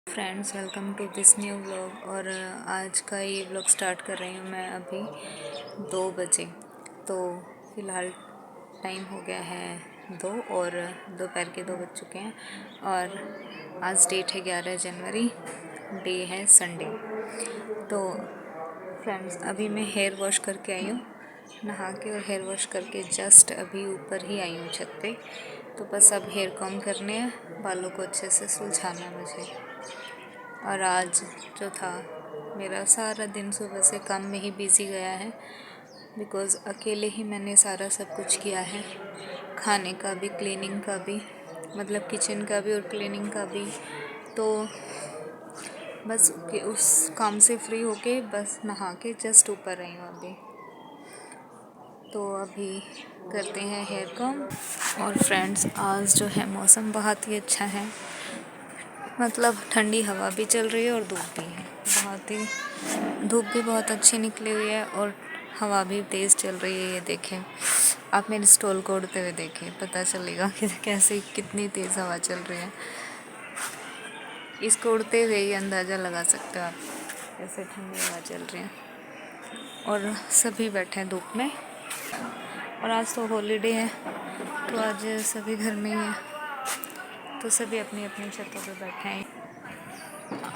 Friends, welcome to this new vlog. और आज का ये व्लॉग स्टार्ट कर रही हूँ मैं अभी 2 बजे। तो फ़िलहाल टाइम हो गया है 2 और दोपहर के 2 बज चुके हैं। और आज डेट है 11 जनवरी, डे है संडे। तो फ्रेंड्स, अभी मैं हेयर वॉश करके आई हूँ, नहा के और हेयर वॉश करके जस्ट अभी ऊपर ही आई हूँ छत पे। तो बस अब हेयर कॉम करने हैं, बालों को अच्छे से सुलझाना है मुझे। और आज जो था मेरा सारा दिन सुबह से काम में ही बिज़ी गया है, बिकॉज़ अकेले ही मैंने सारा सब कुछ किया है, खाने का भी, क्लीनिंग का भी, मतलब किचन का भी और क्लीनिंग का भी। तो बस कि उस काम से फ्री होके बस नहा के जस्ट ऊपर आई हूँ अभी। तो अभी करते हैं हेयर कॉम। और फ्रेंड्स, आज जो है मौसम बहुत ही अच्छा है, मतलब ठंडी हवा भी चल रही है और धूप भी है, धूप भी बहुत अच्छी निकली हुई है और हवा भी तेज़ चल रही है। ये देखें, आप मेरे स्टॉल को उड़ते हुए देखें, पता चलेगा कि कैसे कितनी तेज़ हवा चल रही है। इसको उड़ते हुए ही अंदाज़ा लगा सकते हो आप कैसे ठंडी हवा चल रही है। और सभी बैठे हैं धूप में, और आज तो हॉलीडे है, तो आज सभी घर में ही हैं, तो सभी अपनी अपनी छतों पे बैठे हैं।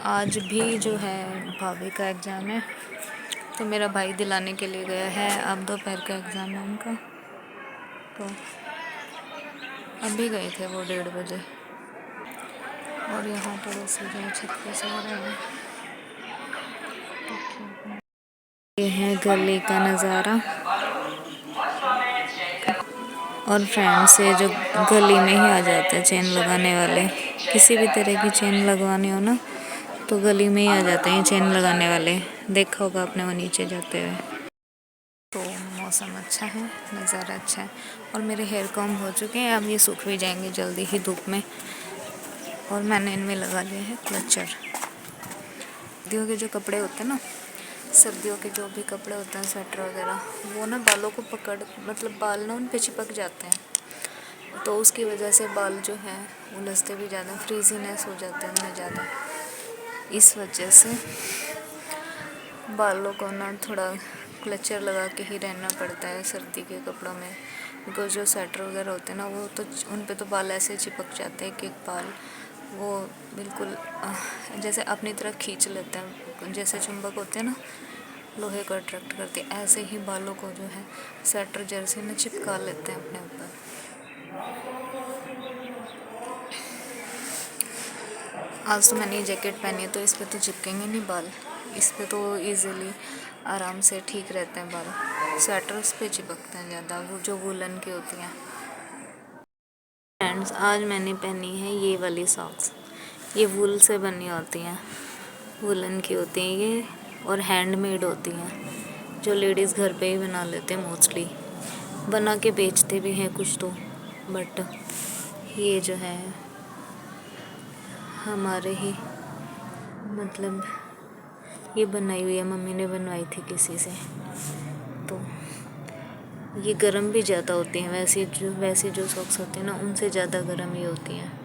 आज भी जो है भाभी का एग्ज़ाम है, तो मेरा भाई दिलाने के लिए गया है। अब दोपहर का एग्ज़ाम है उनका, तो अभी गए थे वो 1:30 बजे। और यहाँ पड़ोसी जो छत पे सो रहे हैं। ये है गली का नज़ारा। और फ्रेंड्स, ये जो गली में ही आ जाते हैं चेन लगाने वाले, किसी भी तरह की चेन लगवानी हो ना, तो गली में ही आ जाते हैं चेन लगाने वाले। देखा होगा आपने वो नीचे जाते हुए। तो मौसम अच्छा है, नज़ारा अच्छा है। और मेरे हेयर कॉम हो चुके हैं, अब ये सूख भी जाएंगे जल्दी ही धूप में। और मैंने इनमें लगा लिए हैं क्लचर। सर्दियों के जो कपड़े होते हैं ना, सर्दियों के जो भी कपड़े होते हैं, स्वेटर वगैरह, वो ना बालों को पकड़, मतलब बाल ना उन पे चिपक जाते हैं, तो उसकी वजह से बाल जो है उलझते भी ज़्यादा, फ्रीजीनेस हो जाते हैं उनमें ज़्यादा। इस वजह से बालों को ना थोड़ा क्लचर लगा के ही रहना पड़ता है सर्दी के कपड़ों में, बिकॉज जो स्वेटर वगैरह होते हैं ना, वो तो उन पे तो बाल ऐसे चिपक जाते हैं कि बाल वो बिल्कुल जैसे अपनी तरफ खींच लेते हैं, जैसे चुंबक होते हैं ना, लोहे को अट्रैक्ट करते हैं, ऐसे ही बालों को जो है स्वेटर जर्सी में चिपका लेते हैं अपने ऊपर। आज तो मैंने ये जैकेट पहनी है, तो इस पर तो चिपकेंगे नहीं बाल, इस पर तो इजीली आराम से ठीक रहते हैं बाल। स्वेटर्स पे चिपकते हैं ज़्यादा, वो जो वूलन की होती हैं। फ्रेंड्स, आज मैंने पहनी है ये वाली सॉक्स। ये वूल से बनी होती हैं, वूलन की होती हैं ये, और हैंडमेड होती हैं, जो लेडीज़ घर पे ही बना लेते हैं मोस्टली। बना के बेचते भी हैं कुछ तो, बट ये जो है हमारे ही, मतलब ये बनाई हुई है, मम्मी ने बनवाई थी किसी से। तो ये गर्म भी ज़्यादा होती हैं, वैसे जो सॉक्स होते हैं ना, उनसे ज़्यादा गर्म ही होती हैं।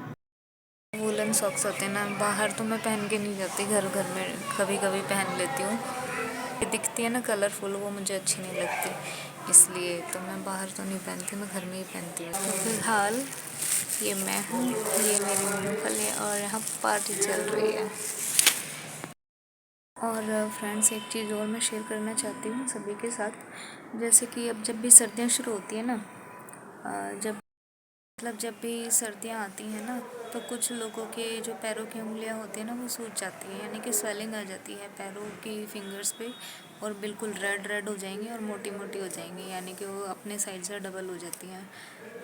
वूलन सॉक्स होते हैं ना, बाहर तो मैं पहन के नहीं जाती, घर घर में कभी कभी पहन लेती हूँ। ये दिखती है ना कलरफुल, वो मुझे अच्छी नहीं लगती, इसलिए तो मैं बाहर तो नहीं पहनती, मैं घर में ही पहनती हूँ। तो फिलहाल ये मैं हूँ, ये मेरी मूंगफली, और यहाँ पार्टी चल रही है। और फ्रेंड्स, एक चीज़ और मैं शेयर करना चाहती हूँ सभी के साथ। जैसे कि अब जब भी सर्दियाँ शुरू होती है ना, जब भी सर्दियाँ आती हैं ना, तो कुछ लोगों के जो पैरों की उंगलियां होती हैं ना, वो सूज जाती है, यानी कि स्वेलिंग आ जाती है पैरों की फिंगर्स पे, और बिल्कुल रेड रेड हो जाएंगी और मोटी मोटी हो जाएंगी, यानी कि वो अपने साइड से डबल हो जाती हैं,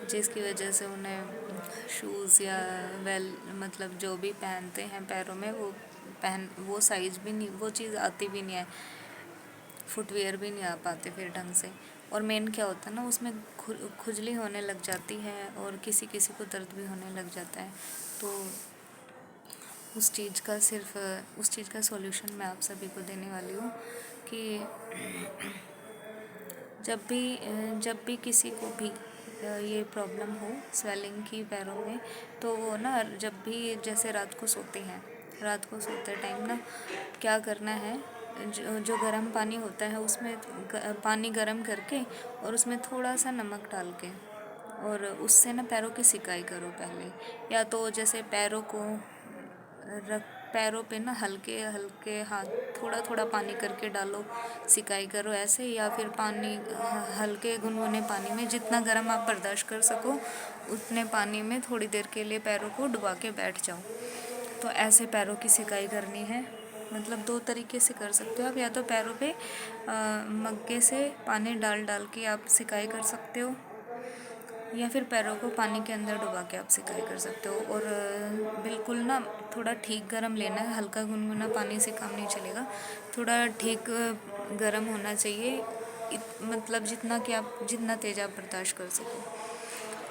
जिसकी वजह से उन्हें शूज़ या मतलब जो भी पहनते हैं पैरों में, वो साइज़ भी नहीं, वो चीज़ आती भी नहीं है, फुटवेयर भी नहीं आ पाते फिर ढंग से। और मेन क्या होता है ना, उसमें खुजली होने लग जाती है, और किसी किसी को दर्द भी होने लग जाता है। तो उस चीज़ का सॉल्यूशन मैं आप सभी को देने वाली हूँ कि जब भी किसी को भी ये प्रॉब्लम हो स्वेलिंग की पैरों में, तो वो ना जब भी जैसे रात को सोते हैं, रात को सोते टाइम ना क्या करना है, जो गर्म पानी होता है उसमें पानी गर्म करके और उसमें थोड़ा सा नमक डाल के और उससे ना पैरों की सिकाई करो पहले। या तो जैसे रख पैरों पे ना हल्के हल्के हाथ थोड़ा थोड़ा पानी करके डालो, सिकाई करो ऐसे। या फिर पानी हल्के गुनगुने पानी में जितना गर्म आप बर्दाश्त कर सको उतने पानी में थोड़ी देर के लिए पैरों को डुबा के बैठ जाओ। तो ऐसे पैरों की सिकाई करनी है। मतलब 2 तरीके से कर सकते हो आप, या तो पैरों पे मग्गे से पानी डाल डाल के आप सिकाई कर सकते हो, या फिर पैरों को पानी के अंदर डुबा के आप सिकाई कर सकते हो। और बिल्कुल ना थोड़ा ठीक गरम लेना है, हल्का गुनगुना पानी से काम नहीं चलेगा, थोड़ा ठीक गरम होना चाहिए। मतलब जितना तेज़ आप बर्दाश्त कर सको।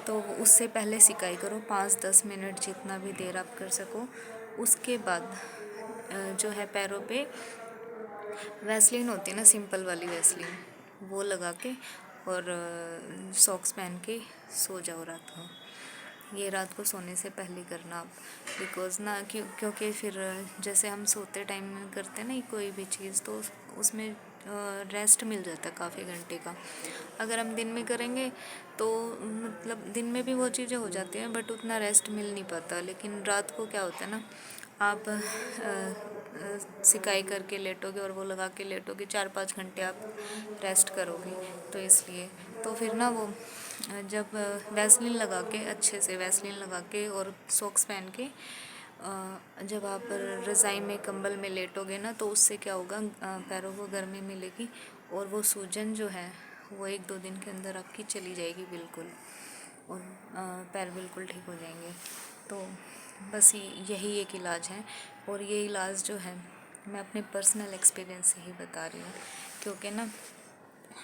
तो उससे पहले सिकाई करो 5-10 मिनट, जितना भी देर आप कर सको। उसके बाद जो है पैरों पे वैसलीन होती है ना, सिंपल वाली वैसलीन, वो लगा के और सॉक्स पहन के सो जाओ रात को। ये रात को सोने से पहले करना आप, बिकॉज़ ना क्योंकि फिर जैसे हम सोते टाइम में करते हैं ना कोई भी चीज़, तो उसमें रेस्ट मिल जाता है काफ़ी घंटे का। अगर हम दिन में करेंगे तो मतलब दिन में भी वो चीज़ें हो जाती हैं बट उतना रेस्ट मिल नहीं पाता। लेकिन रात को क्या होता है ना, आप सिकाई करके लेटोगे और वो लगा के लेटोगे, 4-5 घंटे आप रेस्ट करोगे। तो इसलिए तो फिर ना वो जब वैसलीन लगा के, अच्छे से वैसलीन लगा के और सॉक्स पहन के जब आप रज़ाई में कंबल में लेटोगे ना, तो उससे क्या होगा, पैरों को गर्मी मिलेगी और वो सूजन जो है वो 1-2 दिन के अंदर आपकी चली जाएगी बिल्कुल, और पैर बिल्कुल ठीक हो जाएंगे। तो बस यही एक इलाज है। और ये इलाज जो है मैं अपने पर्सनल एक्सपीरियंस से ही बता रही हूँ, क्योंकि ना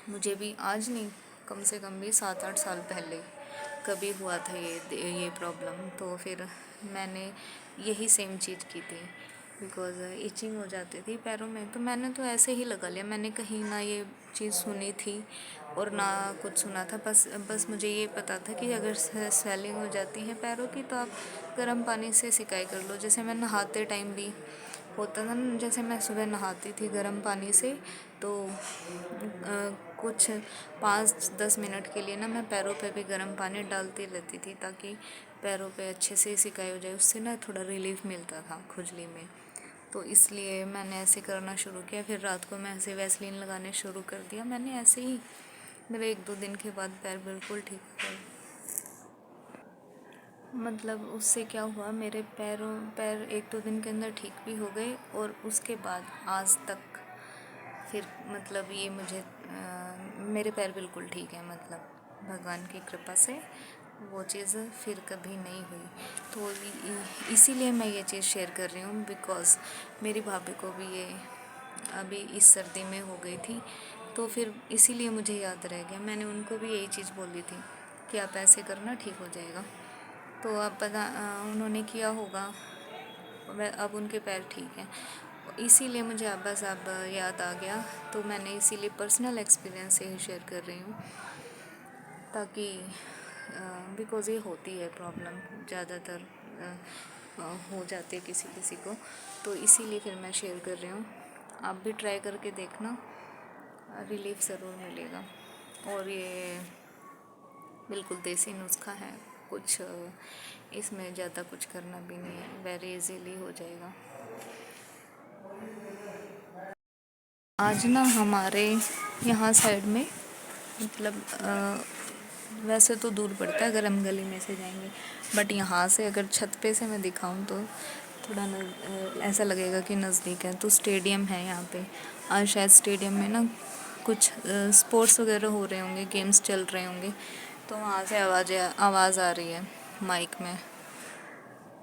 मुझे भी आज नहीं, कम से कम भी 7-8 साल पहले कभी हुआ था ये प्रॉब्लम। तो फिर मैंने यही सेम चीज़ की थी, बिकॉज़ इचिंग हो जाती थी पैरों में। तो मैंने तो ऐसे ही लगा लिया, मैंने कहीं ना ये चीज़ सुनी थी और ना कुछ सुना था। बस मुझे ये पता था कि अगर स्वेलिंग हो जाती है पैरों की तो आप गर्म पानी से सिकाई कर लो। जैसे मैं नहाते टाइम भी होता था ना, जैसे मैं सुबह नहाती थी गर्म पानी से, तो कुछ 5-10 मिनट के लिए ना मैं पैरों पे भी गर्म पानी डालती रहती थी, ताकि पैरों पे अच्छे से सिकाई हो जाए। उससे ना थोड़ा रिलीफ मिलता था खुजली में। तो इसलिए मैंने ऐसे करना शुरू किया। फिर रात को मैं ऐसे वैसलीन लगाने शुरू कर दिया। मैंने ऐसे ही मेरे 1-2 दिन के बाद पैर बिल्कुल ठीक हो गए। मतलब उससे क्या हुआ, मेरे पैर 1-2 दिन के अंदर ठीक भी हो गए, और उसके बाद आज तक फिर मतलब ये मेरे पैर बिल्कुल ठीक है। मतलब भगवान की कृपा से वो चीज़ फिर कभी नहीं हुई। तो इसीलिए मैं ये चीज़ शेयर कर रही हूँ, बिकॉज़ मेरी भाभी को भी ये अभी इस सर्दी में हो गई थी। तो फिर इसीलिए मुझे याद रह गया। मैंने उनको भी यही चीज़ बोली थी कि आप ऐसे करना, ठीक हो जाएगा। तो अब उन्होंने किया होगा, अब उनके पैर ठीक हैं। इसीलिए मुझे अब याद आ गया। तो मैंने इसीलिए पर्सनल एक्सपीरियंस से ही शेयर कर रही हूँ, ताकि बिकॉज़ ये होती है प्रॉब्लम, ज़्यादातर हो जाती है किसी किसी को। तो इसीलिए फिर मैं शेयर कर रही हूँ। आप भी ट्राई करके देखना, रिलीफ ज़रूर मिलेगा। और ये बिल्कुल देसी नुस्खा है, कुछ इसमें ज़्यादा कुछ करना भी नहीं है, वेरी इजीली हो जाएगा। आज ना हमारे यहाँ साइड में, मतलब वैसे तो दूर पड़ता है अगर हम गली में से जाएंगे, बट यहाँ से अगर छत पे से मैं दिखाऊं तो थोड़ा ऐसा लगेगा कि नज़दीक है। तो स्टेडियम है यहाँ पे। आज शायद स्टेडियम में ना कुछ स्पोर्ट्स वगैरह हो रहे होंगे, गेम्स चल रहे होंगे, तो वहाँ से आवाज़ आ रही है माइक में।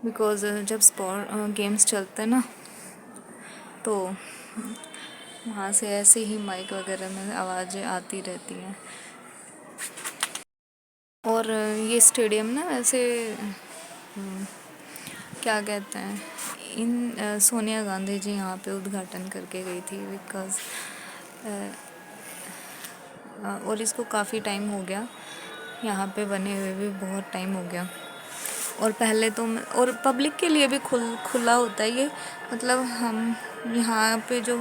बिकॉज़ जब गेम्स चलते हैं ना, तो वहाँ से ऐसे ही माइक वगैरह में आवाज़ें आती रहती हैं। और ये स्टेडियम ना वैसे क्या कहते हैं, सोनिया गांधी जी यहाँ पे उद्घाटन करके गई थी, बिकॉज़ और इसको काफ़ी टाइम हो गया, यहाँ पे बने हुए भी बहुत टाइम हो गया। और पहले तो और पब्लिक के लिए भी खुला होता है ये, मतलब हम यहाँ पे जो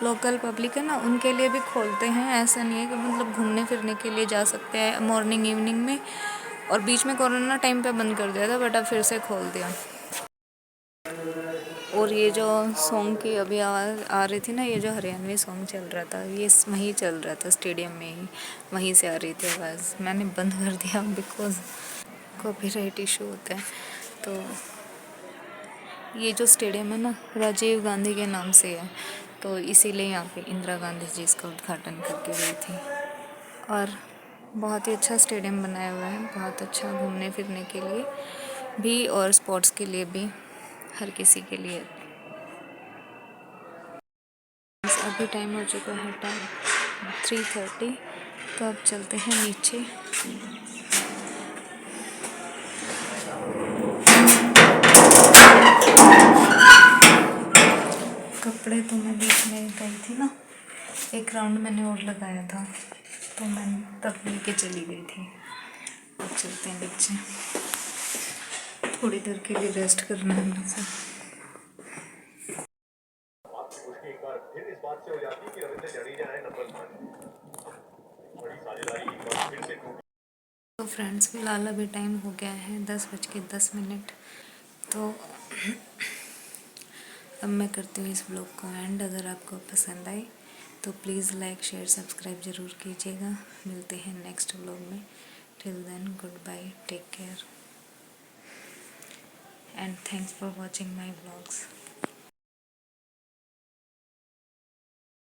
लोकल पब्लिक है ना उनके लिए भी खोलते हैं, ऐसा नहीं है कि मतलब घूमने फिरने के लिए जा सकते हैं मॉर्निंग इवनिंग में। और बीच में कोरोना टाइम पे बंद कर दिया था बट अब फिर से खोल दिया। और ये जो सॉन्ग की अभी आवाज़ आ रही थी ना, ये जो हरियाणवी सॉन्ग चल रहा था ये वहीं चल रहा था स्टेडियम में ही, वहीं से आ रही थी आवाज़। मैंने बंद कर दिया बिकॉज कॉपीराइट इशू होता है। तो ये जो स्टेडियम है ना राजीव गांधी के नाम से है, तो इसीलिए यहाँ पे इंदिरा गांधी जी इसका उद्घाटन करके गई थी। और बहुत ही अच्छा स्टेडियम बनाया हुआ है, बहुत अच्छा घूमने फिरने के लिए भी और स्पोर्ट्स के लिए भी, हर किसी के लिए। अभी टाइम हो चुका है 3:30, तो अब चलते हैं नीचे। कपड़े तो मैं बीच में गई थी ना, एक राउंड मैंने और लगाया था तो मैं तब लेके चली गई थी। अब चलते हैं नीचे, थोड़ी देर के लिए रेस्ट करना है मुझे। तो फ्रेंड्स फिलहाल अभी टाइम हो गया है 10:10। तो अब मैं करती हूँ इस ब्लॉग को एंड। अगर आपको पसंद आए तो प्लीज़ लाइक शेयर सब्सक्राइब ज़रूर कीजिएगा। मिलते हैं नेक्स्ट ब्लॉग में। Till then goodbye, take care and thanks for watching my blogs.